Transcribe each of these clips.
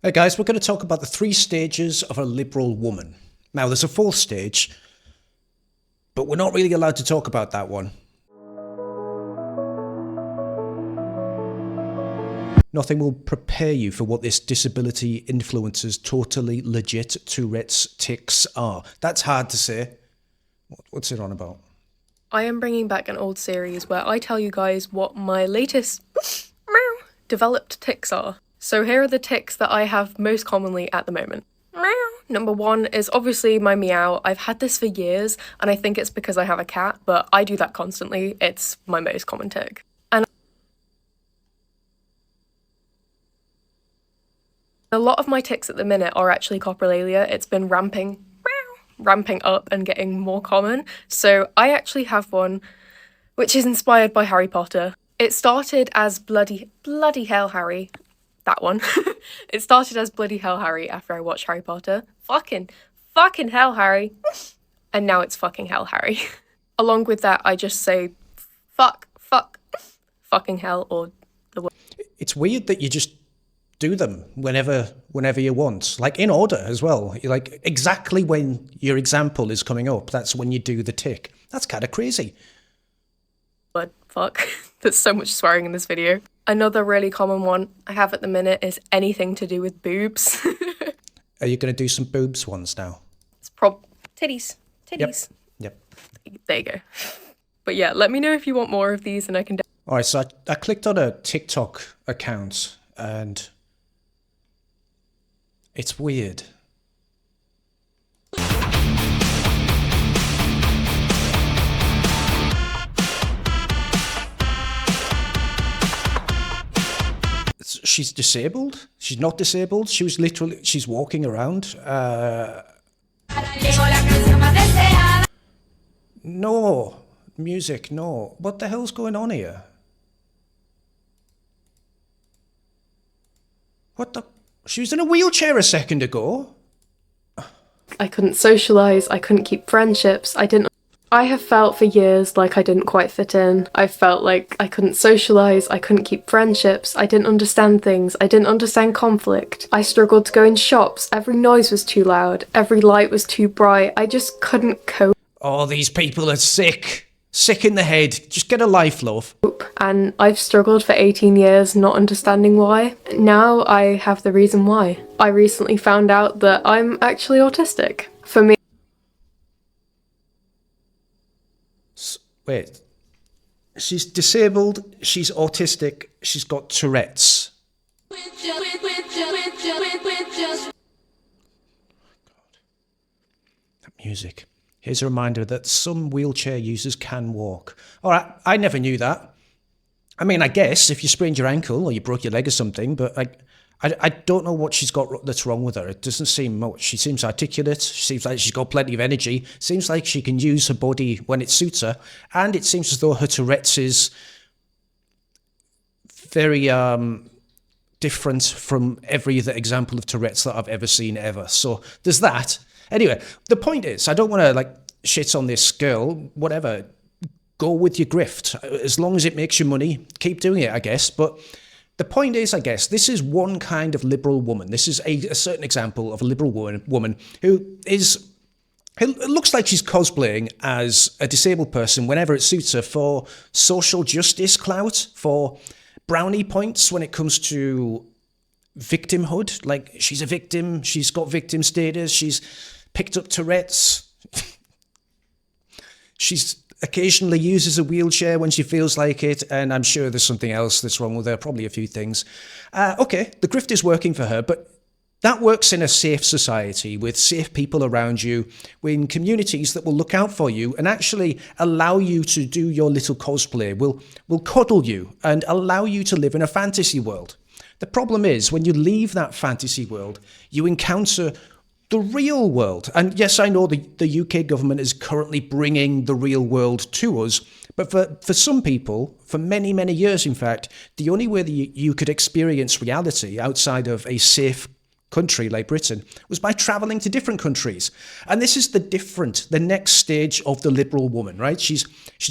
Hey guys, we're going to talk about the 3 stages of a liberal woman. Now, there's a 4th stage, but we're not really allowed to talk about that one. Nothing will prepare you for what this disability influencer's totally legit Tourette's tics are. That's hard to say. What's it on about? I am bringing back an old series where I tell you guys what my latest developed tics are. So here are the tics that I have most commonly at the moment. Number 1 is obviously my meow. I've had this for years, and I think it's because I have a cat, but I do that constantly. It's my most common tic. And a lot of my tics at the minute are actually coprolalia. It's been ramping up and getting more common. So I actually have one which is inspired by Harry Potter. It started as bloody hell Harry. That one. It started as bloody hell Harry after I watched Harry Potter. Fucking hell Harry. And now it's fucking hell Harry. Along with that, I just say fucking hell or the word. It's weird that you just do them whenever you want, like in order as well. Like exactly when your example is coming up, that's when you do the tic. That's kind of crazy. Word, fuck. There's so much swearing in this video. Another really common one I have at the minute is anything to do with boobs. Are you going to do some boobs ones now? It's titties. Yep. There you go. But yeah, let me know if you want more of these and I can... All right, so I clicked on a TikTok account and it's weird. She's disabled. She's not disabled. She's walking around. No. Music, no. What the hell's going on here? What the? She was in a wheelchair a second ago. I couldn't socialise, I couldn't keep friendships, I have felt for years like I didn't quite fit in. I felt like I couldn't socialise, I couldn't keep friendships, I didn't understand things, I didn't understand conflict. I struggled to go in shops, every noise was too loud, every light was too bright, I just couldn't cope. Oh, these people are sick. Sick in the head. Just get a life, love. And I've struggled for 18 years not understanding why. Now I have the reason why. I recently found out that I'm actually autistic. For me... Wait. She's disabled, she's autistic, she's got Tourette's. That music. Here's a reminder that some wheelchair users can walk. All right, I never knew that. I mean, I guess if you sprained your ankle or you broke your leg or something, but I don't know what she's got that's wrong with her. It doesn't seem much. She seems articulate. She seems like she's got plenty of energy. Seems like she can use her body when it suits her. And it seems as though her Tourette's is very different from every other example of Tourette's that I've ever seen ever. So there's that. Anyway, the point is, I don't want to shit on this girl, whatever. Go with your grift. As long as it makes you money, keep doing it, I guess. But the point is, I guess, this is one kind of liberal woman. This is a certain example of a liberal woman who it looks like she's cosplaying as a disabled person whenever it suits her for social justice clout, for brownie points when it comes to victimhood. Like, she's a victim, she's got victim status, she's picked up Tourette's. She's occasionally uses a wheelchair when she feels like it, and I'm sure there's something else that's wrong with her, probably a few things. Okay, the grift is working for her, but that works in a safe society with safe people around you, in communities that will look out for you and actually allow you to do your little cosplay, will cuddle you and allow you to live in a fantasy world. The problem is, when you leave that fantasy world, you encounter the real world. And yes, I know the UK government is currently bringing the real world to us, but for some people, for many, many years, in fact, the only way that you could experience reality outside of a safe country like Britain was by traveling to different countries. And this is the next stage of the liberal woman, right? She's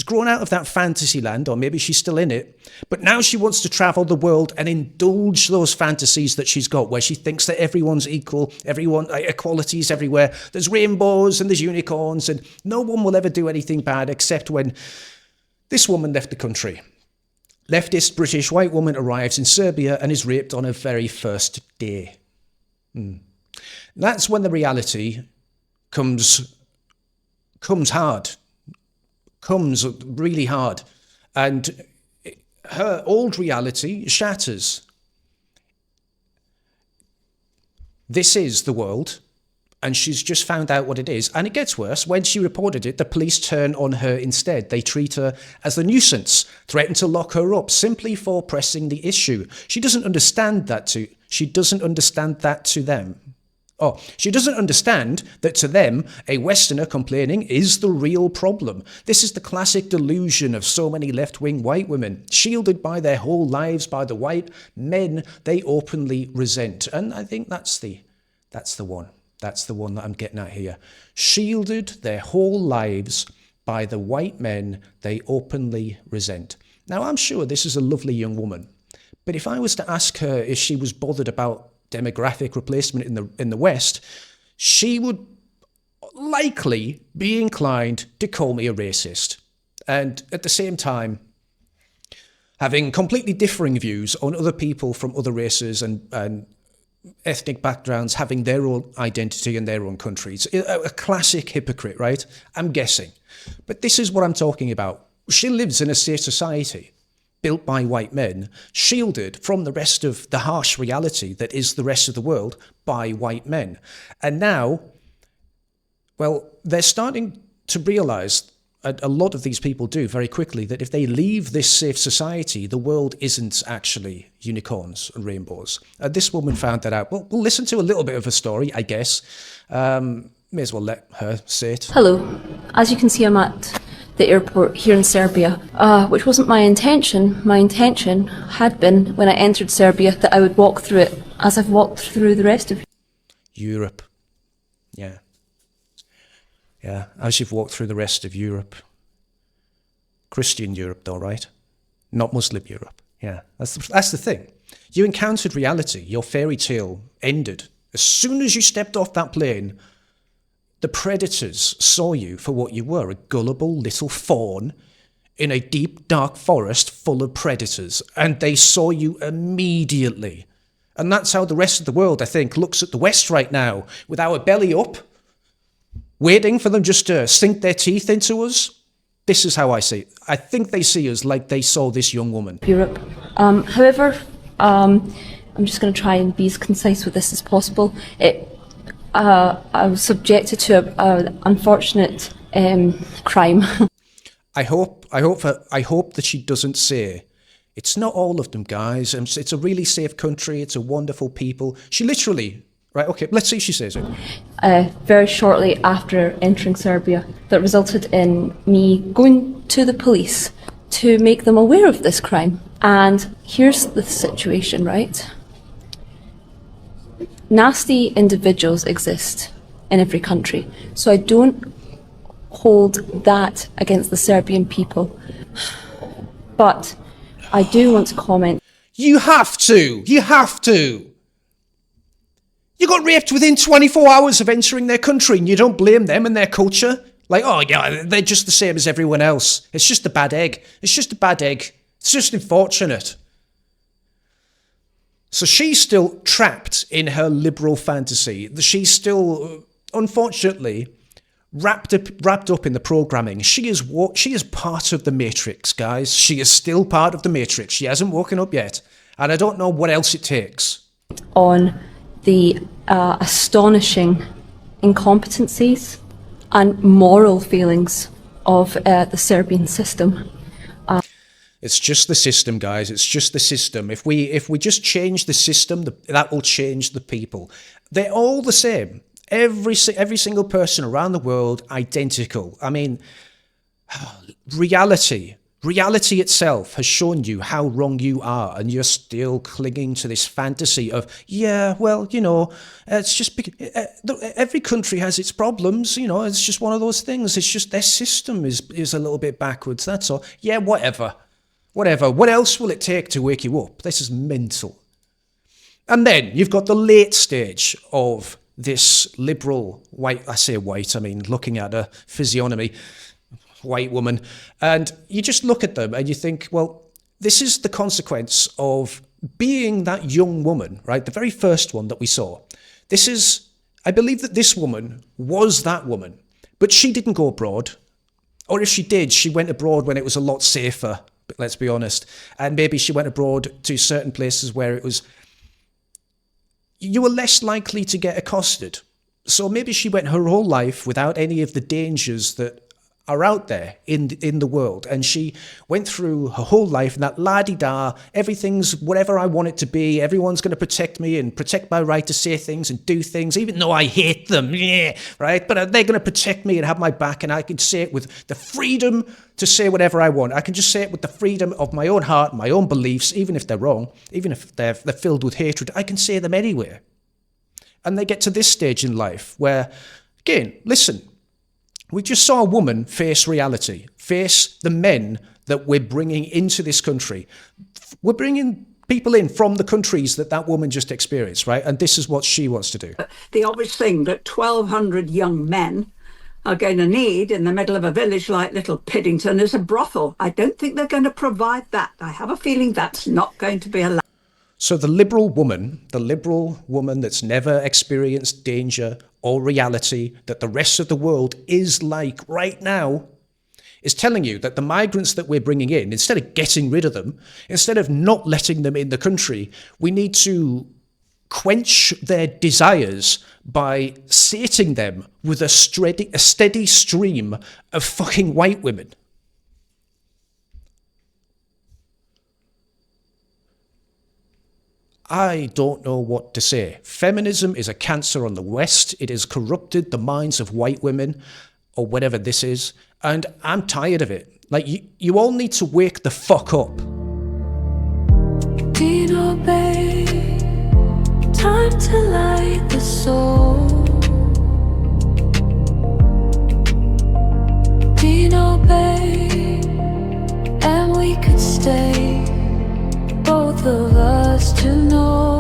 grown out of that fantasy land, or maybe she's still in it, but now she wants to travel the world and indulge those fantasies that she's got, where she thinks that everyone's equal, equality is everywhere. There's rainbows and there's unicorns, and no one will ever do anything bad, except when this woman left the country. Leftist British white woman arrives in Serbia and is raped on her very first day. That's when the reality comes really hard, and her old reality shatters. This is the world, and she's just found out what it is. And it gets worse. When she reported it, the police turn on her instead. They treat her as a nuisance, threaten to lock her up simply for pressing the issue. She doesn't understand that to them. She doesn't understand that to them, a Westerner complaining is the real problem. This is the classic delusion of so many left-wing white women, shielded by their whole lives by the white men they openly resent. And I think that's the one. That's the one that I'm getting at here. Shielded their whole lives by the white men they openly resent. Now, I'm sure this is a lovely young woman, but if I was to ask her if she was bothered about demographic replacement in the West, she would likely be inclined to call me a racist. And at the same time, having completely differing views on other people from other races and ethnic backgrounds having their own identity and their own countries. A classic hypocrite, right? I'm guessing. But this is what I'm talking about. She lives in a safe society built by white men, shielded from the rest of the harsh reality that is the rest of the world by white men. And now, well, they're starting to realize, a lot of these people do very quickly, that if they leave this safe society, the world isn't actually unicorns and rainbows. This woman found that out. Well, we'll listen to a little bit of her story, I guess. May as well let her say it. Hello. As you can see, I'm at the airport here in Serbia, which wasn't my intention. My intention had been, when I entered Serbia, that I would walk through it as I've walked through the rest of Europe. Yeah. Yeah, as you've walked through the rest of Europe. Christian Europe, though, right? Not Muslim Europe. Yeah, that's the thing. You encountered reality. Your fairy tale ended. As soon as you stepped off that plane, the predators saw you for what you were, a gullible little fawn in a deep, dark forest full of predators. And they saw you immediately. And that's how the rest of the world, I think, looks at the West right now, with our belly up, waiting for them just to sink their teeth into us. This is how I see it. I think they see us like they saw this young woman. Europe. However, I'm just going to try and be as concise with this as possible. I was subjected to an unfortunate crime. I hope that she doesn't say, it's not all of them, guys. It's a really safe country. It's a wonderful people. She literally... Right, okay, let's see if she says it. Very shortly after entering Serbia, that resulted in me going to the police to make them aware of this crime. And here's the situation, right? Nasty individuals exist in every country, so I don't hold that against the Serbian people. But I do want to comment. You have to! You have to! You got raped within 24 hours of entering their country, and you don't blame them and their culture? Like, oh yeah, they're just the same as everyone else. It's just a bad egg. It's just a bad egg. It's just unfortunate. So she's still trapped in her liberal fantasy. She's still, unfortunately, wrapped up in the programming. She is part of the Matrix, guys. She is still part of the Matrix. She hasn't woken up yet. And I don't know what else it takes. On the astonishing incompetencies and moral failings of the Serbian system. It's just the system, guys. It's just the system. If we just change the system, that will change the people. They're all the same. Every single person around the world, identical. I mean, reality Reality itself has shown you how wrong you are, and you're still clinging to this fantasy of, yeah, well, it's just every country has its problems, it's just one of those things. It's just their system is a little bit backwards, that's all. Yeah, whatever. What else will it take to wake you up? This is mental. And then you've got the late stage of this liberal white, I say white, I mean looking at her physiognomy, white woman, and you just look at them and you think, well, this is the consequence of being that young woman, right? The very first one that we saw. I believe that this woman was that woman, but she didn't go abroad. Or if she did, she went abroad when it was a lot safer, let's be honest. And maybe she went abroad to certain places where you were less likely to get accosted. So maybe she went her whole life without any of the dangers that are out there in the world, and she went through her whole life in that la-di-da, everything's whatever I want it to be, everyone's going to protect me and protect my right to say things and do things, even though I hate them, yeah, right? But they're going to protect me and have my back, and I can say it with the freedom to say whatever I want. I can just say it with the freedom of my own heart, my own beliefs, even if they're wrong, even if they're filled with hatred, I can say them anywhere. And they get to this stage in life where, again, listen, we just saw a woman face reality, face the men that we're bringing into this country. We're bringing people in from the countries that woman just experienced, right? And this is what she wants to do. The obvious thing that 1,200 young men are going to need in the middle of a village like Little Piddington is a brothel. I don't think they're going to provide that. I have a feeling that's not going to be allowed. So the liberal woman that's never experienced danger or reality that the rest of the world is like right now, is telling you that the migrants that we're bringing in, instead of getting rid of them, instead of not letting them in the country, we need to quench their desires by sating them with a steady stream of fucking white women. I don't know what to say. Feminism is a cancer on the West. It has corrupted the minds of white women, or whatever this is, and I'm tired of it. Like, you all need to wake the fuck up. Dino Bay, time to light the soul. Dino Bay, and we could stay, both of us to know.